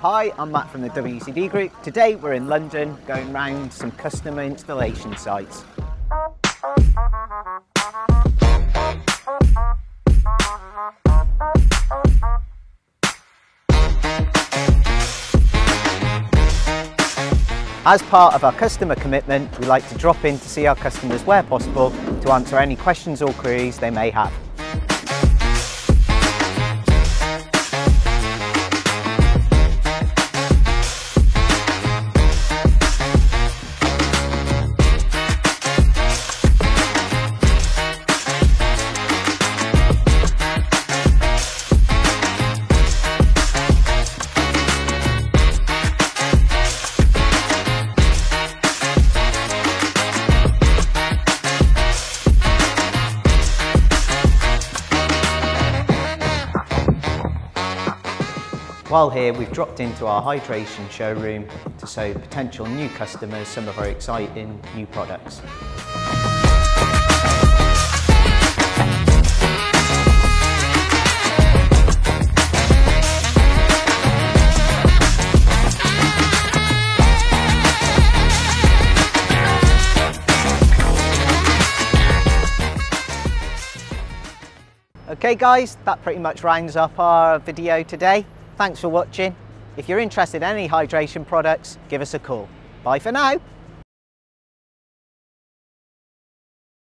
Hi, I'm Matt from the WCD Group. Today we're in London going round some customer installation sites. As part of our customer commitment, we like to drop in to see our customers where possible to answer any questions or queries they may have. While here, we've dropped into our hydration showroom to show potential new customers some of our exciting new products. Okay guys, that pretty much rounds up our video today. Thanks for watching. If you're interested in any hydration products, give us a call. Bye for now.